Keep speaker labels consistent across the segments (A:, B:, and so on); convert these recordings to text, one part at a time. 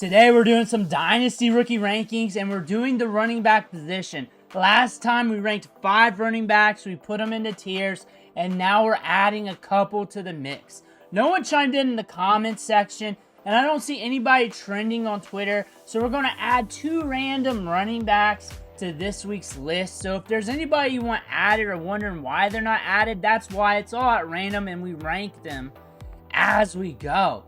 A: Today we're doing some Dynasty rookie rankings and we're doing the running back position. Last time we ranked 5 running backs, we put them into tiers, and now we're adding a couple to the mix. No one chimed in the comments section, and I don't see anybody trending on Twitter, so we're going to add 2 random running backs to this week's list. So if there's anybody you want added or wondering why they're not added, that's why. It's all at random and we rank them as we go.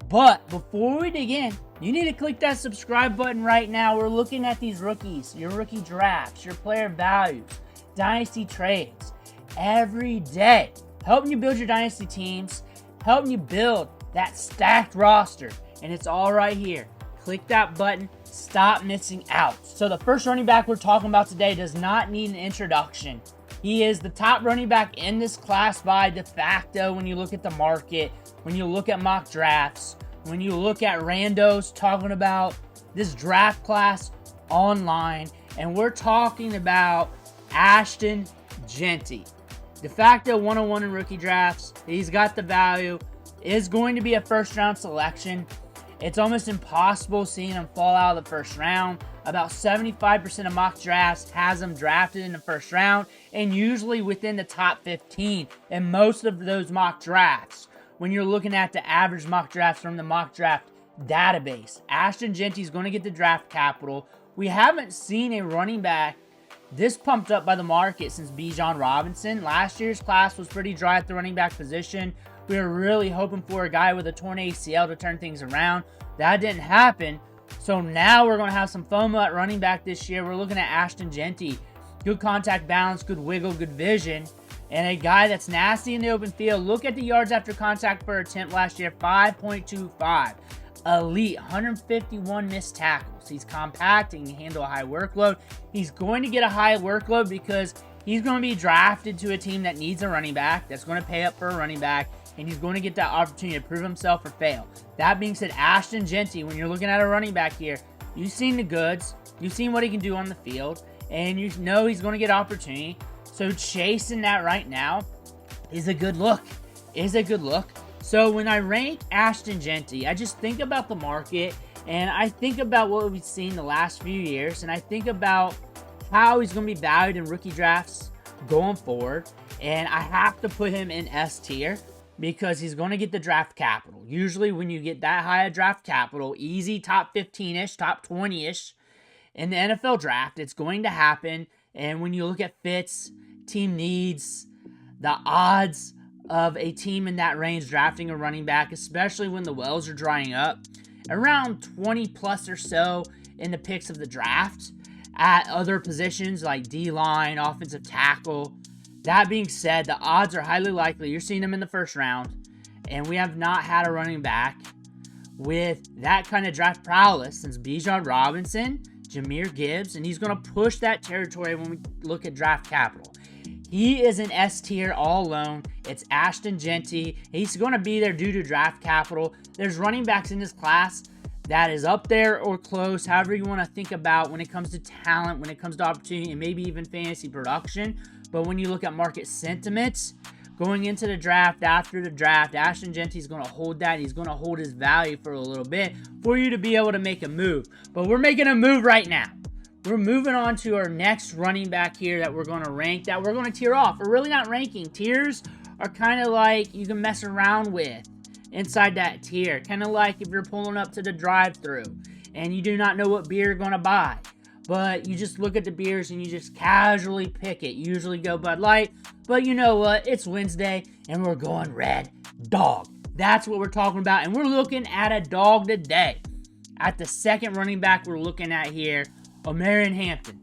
A: But before we dig in, you need to click that subscribe button right now. We're looking at these rookies, your rookie drafts, your player values, dynasty trades, every day. Helping you build your dynasty teams, helping you build that stacked roster. And it's all right here. Click that button, stop missing out. So the first running back we're talking about today does not need an introduction. He is the top running back in this class by de facto when you look at the market, when you look at mock drafts, when you look at randos talking about this draft class online, and we're talking about Ashton Jeanty. De facto 101 in rookie drafts. He's got the value. Is going to be a first round selection. It's almost impossible seeing him fall out of the first round. About 75% of mock drafts has him drafted in the first round, and usually within the top 15 in most of those mock drafts. When you're looking at the average mock drafts from the mock draft database, Ashton Jeanty is going to get the draft capital. We haven't seen a running back this pumped up by the market since Bijan Robinson. Last year's class was pretty dry at the running back position. We were really hoping for a guy with a torn ACL to turn things around. That didn't happen. So now we're going to have some FOMO at running back this year. We're looking at Ashton Jeanty. Good contact balance, good wiggle, good vision, and a guy that's nasty in the open field. Look at the yards after contact per attempt last year, 5.25. Elite, 151 missed tackles. He's compact and can handle a high workload. He's going to get a high workload because he's going to be drafted to a team that needs a running back, that's going to pay up for a running back, and he's going to get that opportunity to prove himself or fail. That being said, Ashton Jeanty, when you're looking at a running back here, you've seen the goods, you've seen what he can do on the field, and you know he's going to get opportunity. So chasing that right now is a good look. So when I rank Ashton Jeanty, I just think about the market, and I think about what we've seen the last few years, and I think about how he's going to be valued in rookie drafts going forward, and I have to put him in S tier because he's going to get the draft capital. Usually when you get that high a draft capital, easy top 15-ish, top 20-ish in the NFL draft, it's going to happen. And when you look at fits, team needs, the odds of a team in that range drafting a running back, especially when the wells are drying up, around 20 plus or so in the picks of the draft at other positions like D-line, offensive tackle. That being said, the odds are highly likely you're seeing them in the first round, and we have not had a running back with that kind of draft prowess since Bijan Robinson, Jahmyr Gibbs, and he's going to push that territory when we look at draft capital. He is an S tier all alone. It's Ashton Jeanty. He's going to be there due to draft capital. There's running backs in this class that is up there or close, however you want to think about when it comes to talent, when it comes to opportunity, and maybe even fantasy production. But when you look at market sentiments, going into the draft, after the draft, Ashton Jeanty is going to hold that. He's going to hold his value for a little bit for you to be able to make a move. But we're making a move right now. We're moving on to our next running back here that we're going to rank, that we're going to tier off. We're really not ranking. Tiers are kind of like you can mess around with inside that tier. Kind of like if you're pulling up to the drive-thru and you do not know what beer you're going to buy. But you just look at the beers and you just casually pick it. You usually go Bud Light, but you know what? It's Wednesday and we're going Red Dog. That's what we're talking about, and we're looking at a dog today. At the second running back we're looking at here, Omarion Hampton.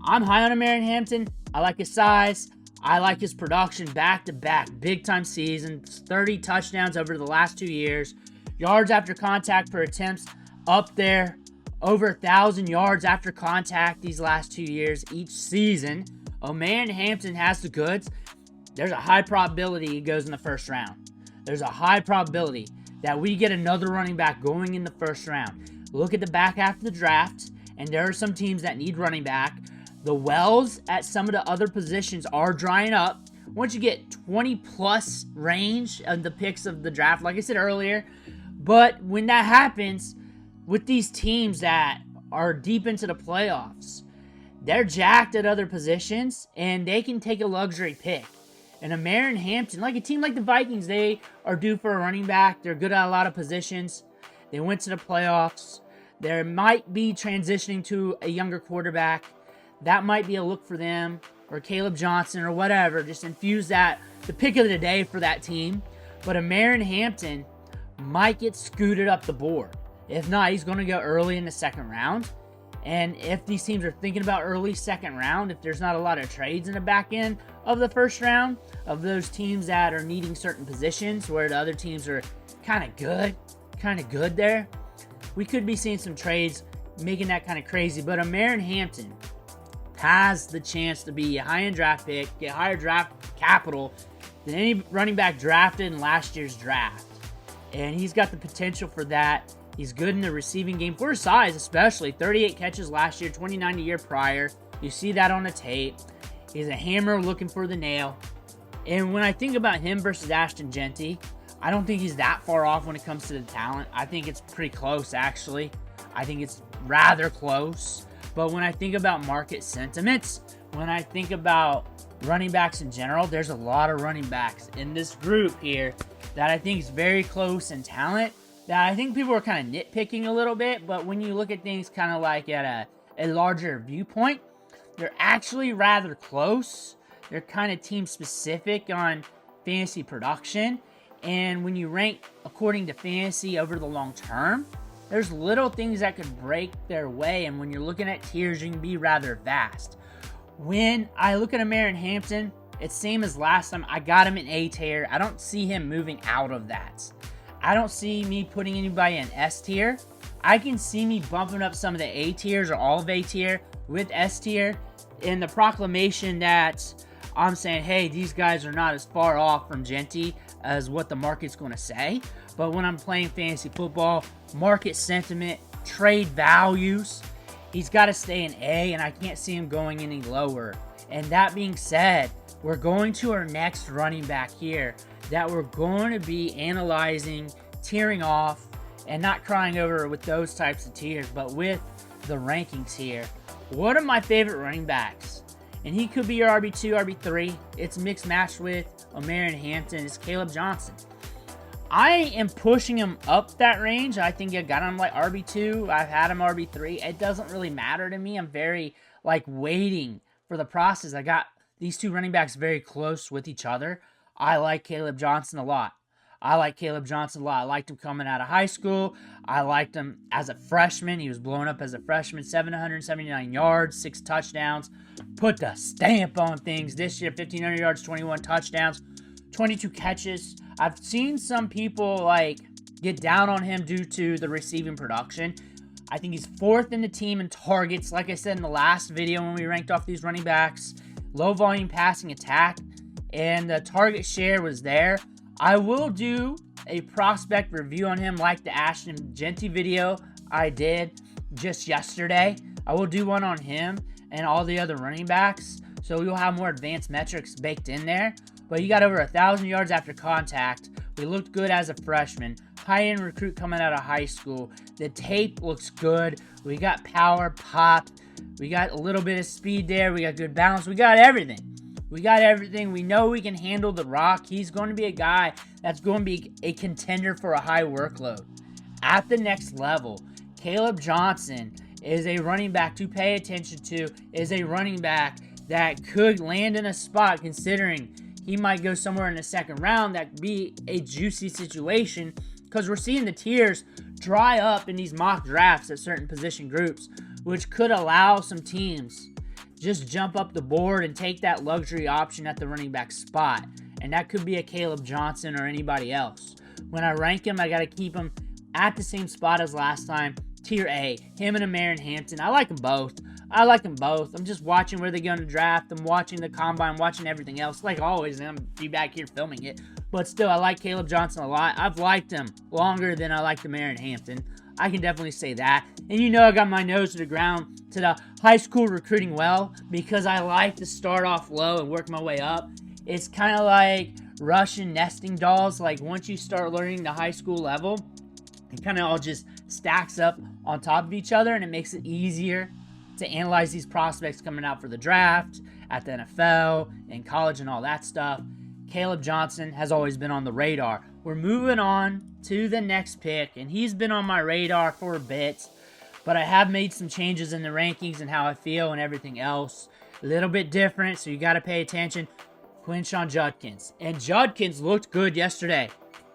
A: I'm high on Omarion Hampton. I like his size. I like his production back-to-back. Big-time seasons, 30 touchdowns over the last 2 years. Yards after contact per attempts up there. Over 1,000 yards after contact these last 2 years each season. Omarion Hampton has the goods. There's a high probability he goes in the first round. There's a high probability that we get another running back going in the first round. Look at the back half of the draft, and there are some teams that need running back. The wells at some of the other positions are drying up. Once you get 20 plus range of the picks of the draft, like I said earlier, but when that happens, with these teams that are deep into the playoffs, they're jacked at other positions, and they can take a luxury pick. And Omarion Hampton, like a team like the Vikings, they are due for a running back. They're good at a lot of positions. They went to the playoffs. There might be transitioning to a younger quarterback. That might be a look for them, or Caleb Johnson, or whatever. Just infuse that, the pick of the day for that team. But Omarion Hampton might get scooted up the board. If not, he's going to go early in the second round. And if these teams are thinking about early second round, if there's not a lot of trades in the back end of the first round, of those teams that are needing certain positions where the other teams are kind of good there, we could be seeing some trades making that kind of crazy. But Omarion Hampton has the chance to be a high-end draft pick, get higher draft capital than any running back drafted in last year's draft. And he's got the potential for that. He's good in the receiving game for his size, especially 38 catches last year, 29 the year prior. You see that on the tape. He's a hammer looking for the nail. And when I think about him versus Ashton Jeanty, I don't think he's that far off when it comes to the talent. I think it's pretty close, actually. I think it's rather close. But when I think about market sentiments, when I think about running backs in general, there's a lot of running backs in this group here that I think is very close in talent, that I think people are kind of nitpicking a little bit, but when you look at things kind of like at a larger viewpoint, they're actually rather close. They're kind of team specific on fantasy production, and when you rank according to fantasy over the long term, there's little things that could break their way, and when you're looking at tiers, you can be rather vast. When I look at Omarion Hampton, it's same as last time. I got him in A tier. I don't see him moving out of that. I don't see me putting anybody in S tier. I can see me bumping up some of the A tiers or all of A tier with S tier in the proclamation that I'm saying, hey, these guys are not as far off from Jeanty as what the market's going to say. But when I'm playing fantasy football, market sentiment, trade values, he's got to stay in A, and I can't see him going any lower. And that being said, we're going to our next running back here that we're going to be analyzing, tearing off, and not crying over with those types of tiers, but with the rankings here. One of my favorite running backs, and he could be your RB2, RB3. It's mixed match with Omarion Hampton. It's Caleb Johnson. I am pushing him up that range. I think I got him like RB2. I've had him RB3. It doesn't really matter to me. I'm very waiting for the process. I got these two running backs very close with each other. I like Caleb Johnson a lot. I liked him coming out of high school. I liked him as a freshman. He was blown up as a freshman. 779 yards, 6 touchdowns. Put the stamp on things this year. 1,500 yards, 21 touchdowns, 22 catches. I've seen some people get down on him due to the receiving production. I think he's 4th in the team in targets. Like I said in the last video when we ranked off these running backs, low volume passing attack, and the target share was there. I will do a prospect review on him like the Ashton Jeanty video I did just yesterday. I will do one on him and all the other running backs, so we will have more advanced metrics baked in there. But he got over 1,000 yards after contact. We looked good as a freshman. High-end recruit coming out of high school. The tape looks good. We got power, pop. We got a little bit of speed there. We got good balance. We got everything. We know we can handle the rock. He's going to be a guy that's going to be a contender for a high workload. At the next level, Caleb Johnson is a running back to pay attention to, is a running back that could land in a spot considering he might go somewhere in the second round. That could be a juicy situation because we're seeing the tiers dry up in these mock drafts at certain position groups, which could allow some teams just jump up the board and take that luxury option at the running back spot. And that could be a Caleb Johnson or anybody else. When I rank him, I got to keep him at the same spot as last time. Tier A, him and Omarion Hampton. I like them both. I'm just watching where they're going to draft. I'm watching the combine, watching everything else. Like always, and I'm be back here filming it. But still, I like Caleb Johnson a lot. I've liked him longer than I liked Omarion Hampton. I can definitely say that. And you know I got my nose to the ground to the high school recruiting well because I like to start off low and work my way up. It's kind of like Russian nesting dolls. Like once you start learning the high school level, it kind of all just stacks up on top of each other, and it makes it easier to analyze these prospects coming out for the draft, at the NFL, in college, and all that stuff. Caleb Johnson has always been on the radar. We're moving on to the next pick, and he's been on my radar for a bit, but I have made some changes in the rankings and how I feel and everything else. A little bit different, so you got to pay attention. Quinshon Judkins. And Judkins looked good yesterday.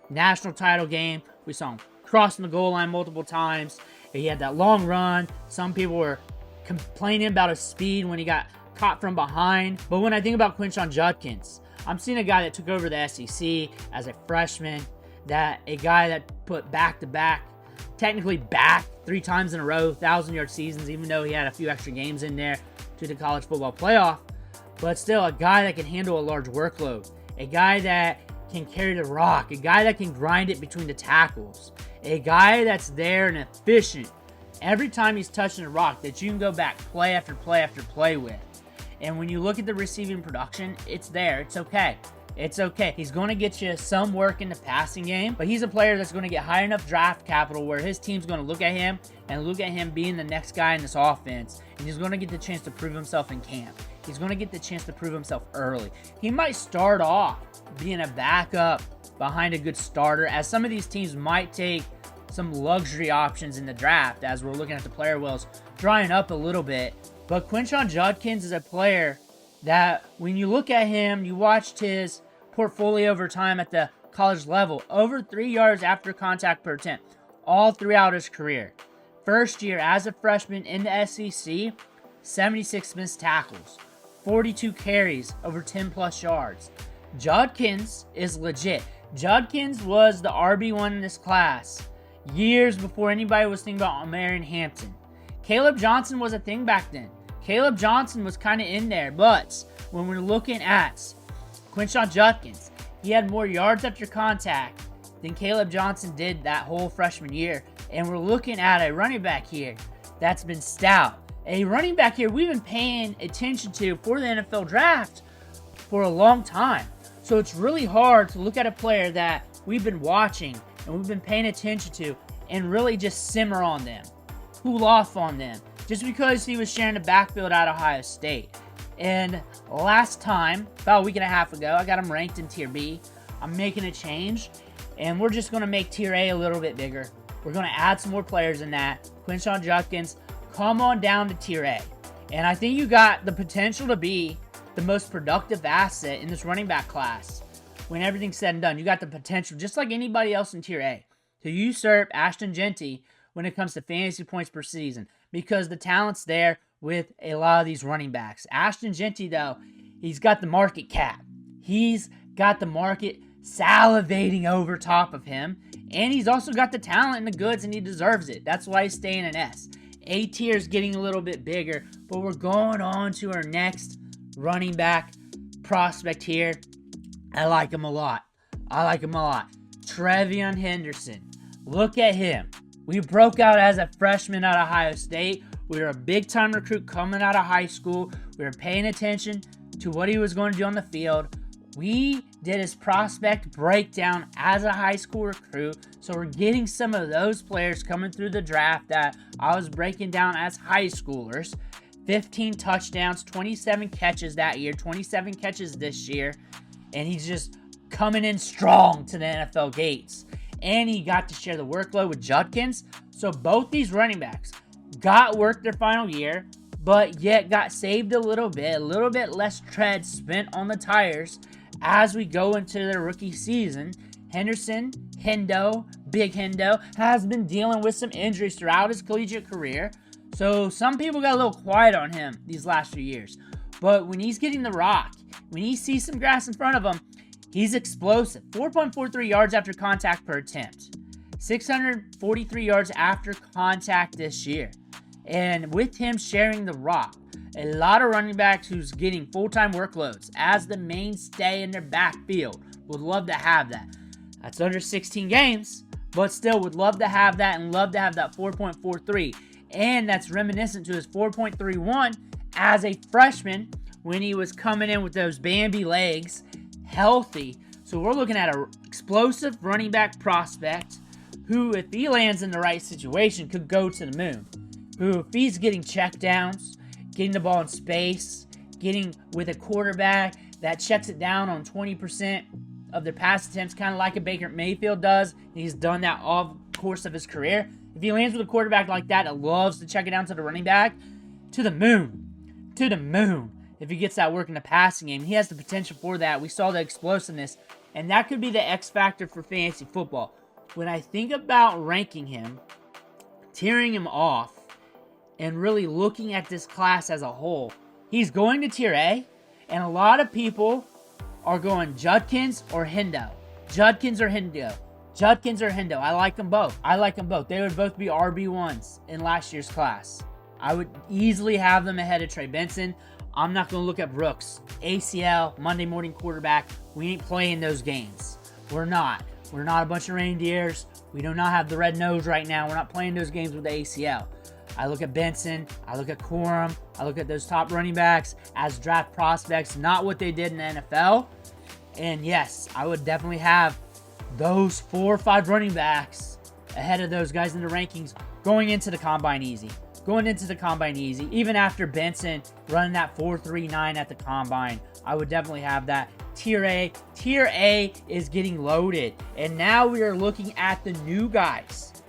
A: National title game. We saw him crossing the goal line multiple times. He had that long run. Some people were complaining about his speed when he got caught from behind. But when I think about Quinshon Judkins, I'm seeing a guy that took over the SEC as a freshman, a guy that put back-to-back, technically back 3 times in a row, 1,000-yard seasons, even though he had a few extra games in there to the college football playoff. But still, a guy that can handle a large workload, a guy that can carry the rock, a guy that can grind it between the tackles, a guy that's there and efficient every time he's touching the rock that you can go back play after play after play with. And when you look at the receiving production, it's there. It's okay. It's okay. He's going to get you some work in the passing game, but he's a player that's going to get high enough draft capital where his team's going to look at him and look at him being the next guy in this offense, and he's going to get the chance to prove himself in camp. He's going to get the chance to prove himself early. He might start off being a backup behind a good starter, as some of these teams might take some luxury options in the draft as we're looking at the player wells drying up a little bit. But Quinshon Judkins is a player that when you look at him, you watched his portfolio over time at the college level, over 3 yards after contact per attempt, all throughout his career. First year as a freshman in the SEC, 76 missed tackles, 42 carries, over 10 plus yards. Judkins is legit. Judkins was the RB1 in this class years before anybody was thinking about Omarion Hampton. Caleb Johnson was a thing back then. Caleb Johnson was kind of in there, but when we're looking at Quinshon Judkins, he had more yards after contact than Caleb Johnson did that whole freshman year. And we're looking at a running back here that's been stout. A running back here we've been paying attention to for the NFL draft for a long time. So it's really hard to look at a player that we've been watching and we've been paying attention to and really just simmer on them, cool off on them, just because he was sharing the backfield at Ohio State. And last time, about a week and a half ago, I got him ranked in Tier B. I'm making a change, and we're just going to make Tier A a little bit bigger. We're going to add some more players in that. Quinshon Judkins, come on down to Tier A. And I think you got the potential to be the most productive asset in this running back class. When everything's said and done, you got the potential, just like anybody else in Tier A, to usurp Ashton Jeanty when it comes to fantasy points per season, because the talent's there with a lot of these running backs. Ashton Jeanty, though, he's got the market cap. He's got the market salivating over top of him, and he's also got the talent and the goods, and he deserves it. That's why he's staying in S. A tier is getting a little bit bigger, but we're going on to our next running back prospect here. I like him a lot. Treveyon Henderson. Look at him. We broke out as a freshman at Ohio State. We were a big-time recruit coming out of high school. We were paying attention to what he was going to do on the field. We did his prospect breakdown as a high school recruit. So we're getting some of those players coming through the draft that I was breaking down as high schoolers. 15 touchdowns, 27 catches that year, 27 catches this year. And he's just coming in strong to the NFL gates. And he got to share the workload with Judkins. So both these running backs got work their final year, but yet got saved a little bit less tread spent on the tires as we go into their rookie season. Henderson, Big Hendo, has been dealing with some injuries throughout his collegiate career. So some people got a little quiet on him these last few years. But when he's getting the rock, when he sees some grass in front of him, he's explosive. 4.43 yards after contact per attempt. 643 yards after contact this year. And with him sharing the rock, a lot of running backs who's getting full-time workloads as the mainstay in their backfield would love to have that. That's under 16 games, but still would love to have that and love to have that 4.43. And that's reminiscent to his 4.31 as a freshman when he was coming in with those Bambi legs, healthy. So we're looking at an explosive running back prospect who, if he lands in the right situation, could go to the moon. Who, if he's getting check downs, getting the ball in space, getting with a quarterback that checks it down on 20% of their pass attempts, kind of like a Baker Mayfield does. He's done that all course of his career. If he lands with a quarterback like that loves to check it down to the running back, to the moon. To the moon. If he gets that work in the passing game, he has the potential for that. We saw the explosiveness, and that could be the X factor for fantasy football. When I think about ranking him, tearing him off, and really looking at this class as a whole, he's going to tier A, and a lot of people are going Judkins or Hendo. Judkins or Hendo. Judkins or Hendo. I like them both. They would both be RB1s in last year's class. I would easily have them ahead of Trey Benson. I'm not going to look at Brooks. ACL, Monday morning quarterback. We ain't playing those games. We're not. We're not a bunch of reindeers. We do not have the red nose right now. We're not playing those games with the ACL. I look at Benson. I look at Corum. I look at those top running backs as draft prospects, not what they did in the NFL. And yes, I would definitely have those 4 or 5 running backs ahead of those guys in the rankings going into the combine easy. Even after Benson running that 4.39 at the combine, I would definitely have that. Tier A. Tier A is getting loaded. And now we are looking at the new guys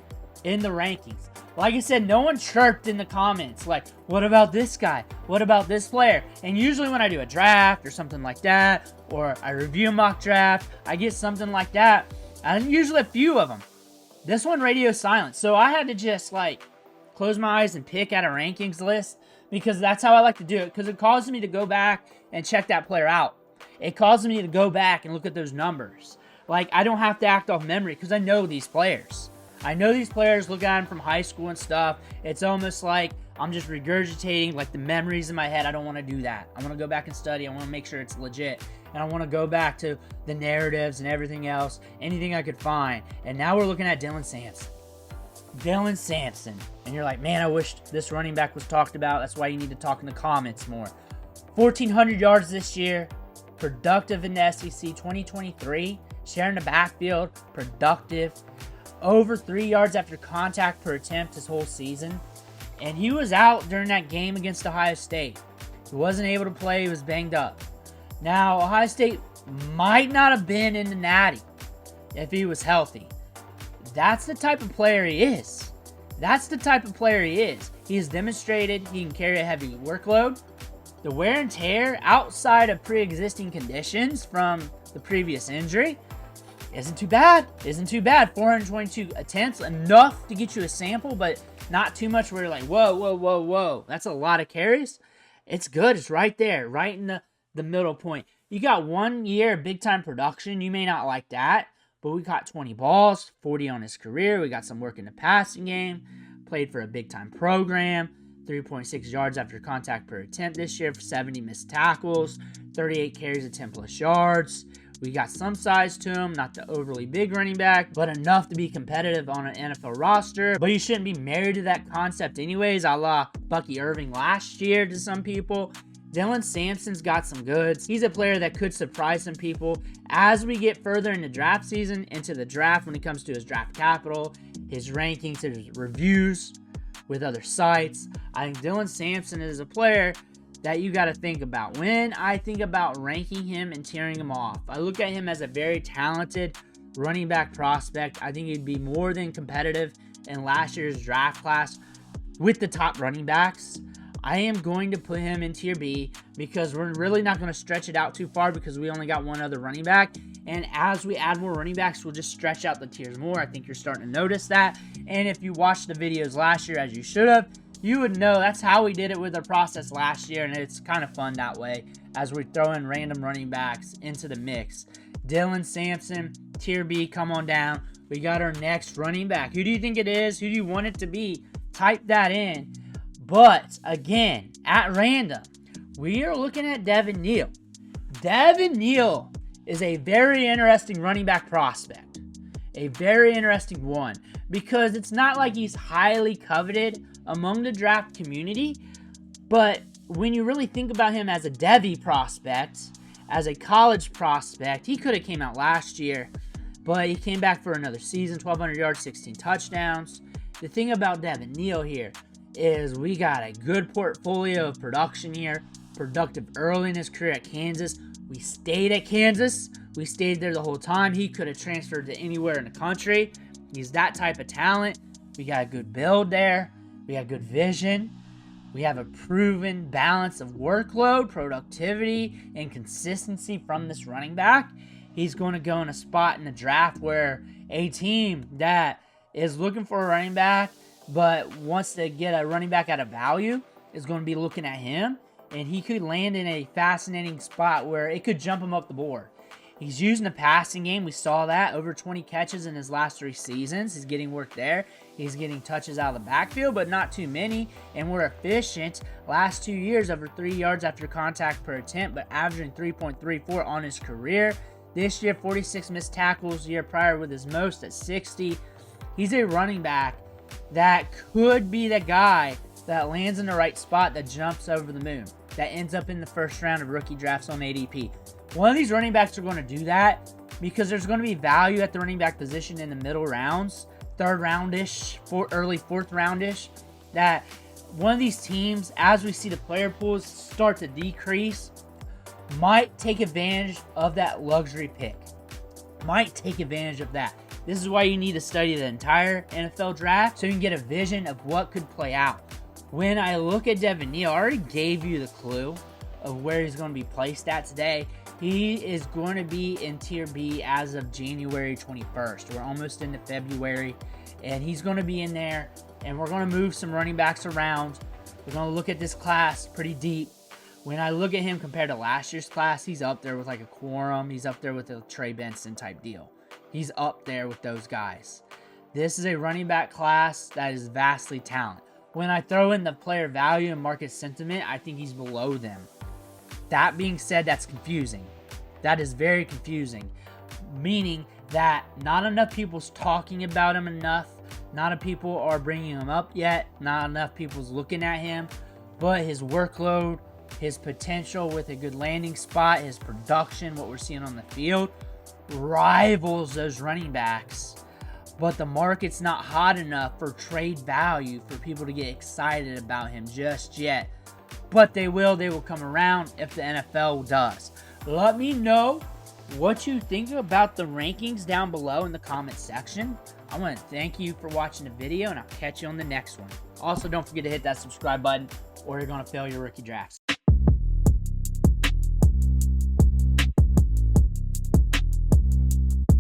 A: in the rankings. Like I said, no one chirped in the comments like, what about this guy? What about this player? And usually when I do a draft or something like that, or I review a mock draft, I get something like that. And usually a few of them. This one, radio silence. So I had to just close my eyes and pick at a rankings list because that's how I like to do it, because it causes me to go back and check that player out. It causes me to go back and look at those numbers. I don't have to act off memory because I know these players. Look at them from high school and stuff. It's almost like I'm just regurgitating the memories in my head. I don't want to do that. I want to go back and study. I want to make sure it's legit. And I want to go back to the narratives and everything else, anything I could find. And now we're looking at Dylan Sampson. And you're like, man, I wish this running back was talked about. That's why you need to talk in the comments more. 1,400 yards this year. Productive in the SEC 2023. Sharing the backfield. Productive. Over 3 yards after contact per attempt his whole season. And he was out during that game against Ohio State. He wasn't able to play. He was banged up. Now, Ohio State might not have been in the Natty if he was healthy. That's the type of player he is. He has demonstrated he can carry a heavy workload. The wear and tear outside of pre-existing conditions from the previous injury isn't too bad. 422 attempts, enough to get you a sample, but not too much where you're like, whoa. That's a lot of carries. It's good. It's right there, right in the middle point. You got 1 year big-time production. You may not like that, but we got 20 balls, 40 on his career. We got some work in the passing game. Played for a big-time program. 3.6 yards after contact per attempt this year for 70 missed tackles. 38 carries at 10-plus yards. We got some size to him, not the overly big running back, but enough to be competitive on an NFL roster. But you shouldn't be married to that concept anyways, a la Bucky Irving last year to some people. Dylan Sampson's got some goods. He's a player that could surprise some people as we get further into draft season, into the draft when it comes to his draft capital, his rankings, his reviews with other sites. I think Dylan Sampson is a player that you got to think about. When I think about ranking him and tearing him off, I look at him as a very talented running back prospect. I think he'd be more than competitive in last year's draft class with the top running backs. I am going to put him in tier B because we're really not going to stretch it out too far because we only got one other running back. And as we add more running backs, we'll just stretch out the tiers more. I think you're starting to notice that. And if you watched the videos last year, as you should have, you would know that's how we did it with our process last year. And it's kind of fun that way as we throw in random running backs into the mix. Dylan Sampson, tier B, come on down. We got our next running back. Who do you think it is? Who do you want it to be? Type that in. But, again, at random, we are looking at Devin Neal. Devin Neal is a very interesting running back prospect. A very interesting one. Because it's not like he's highly coveted among the draft community. But when you really think about him as a Devy prospect, as a college prospect, he could have came out last year. but he came back for another season, 1,200 yards, 16 touchdowns. The thing about Devin Neal here is we got a good portfolio of production here, productive early in his career at Kansas. We stayed at Kansas. We stayed there the whole time. He could have transferred to anywhere in the country. He's that type of talent. We got a good build there. We got good vision. We have a proven balance of workload, productivity, and consistency from this running back. He's going to go in a spot in the draft where a team that is looking for a running back but wants to get a running back at a value is going to be looking at him, and he could land in a fascinating spot where it could jump him up the board. He's using the passing game. We saw that. Over 20 catches in his last 3 seasons. He's getting work there. He's getting touches out of the backfield, but not too many. And we're efficient. Last 2 years, over 3 yards after contact per attempt, but averaging 3.34 on his career. This year, 46 missed tackles. The year prior with his most at 60. He's a running back that could be the guy that lands in the right spot that jumps over the moon, that ends up in the first round of rookie drafts on ADP. One of these running backs are going to do that because there's going to be value at the running back position in the middle rounds, 3rd roundish, early 4th roundish, that one of these teams, as we see the player pools start to decrease, might take advantage of that luxury pick. Might take advantage of that. This is why you need to study the entire NFL draft so you can get a vision of what could play out. When I look at Devin Neal, I already gave you the clue of where he's going to be placed at today. He is going to be in Tier B as of January 21st. We're almost into February, and he's going to be in there, and we're going to move some running backs around. We're going to look at this class pretty deep. When I look at him compared to last year's class, he's up there with like a Quorum. He's up there with a Trey Benson type deal. He's up there with those guys. This is a running back class that is vastly talented. When I throw in the player value and market sentiment, I think he's below them. That being said, that's confusing. That is very confusing. Meaning that not enough people's talking about him enough. Not enough people are bringing him up yet. Not enough people's looking at him. But his workload, his potential with a good landing spot, his production, what we're seeing on the field, rivals those running backs. But the market's not hot enough for trade value for people to get excited about him just yet. But they will come around if the NFL does. Let me know what you think about the rankings down below in the comment section. I want to thank you for watching the video, and I'll catch you on the next one. Also, don't forget to hit that subscribe button or you're going to fail your rookie drafts.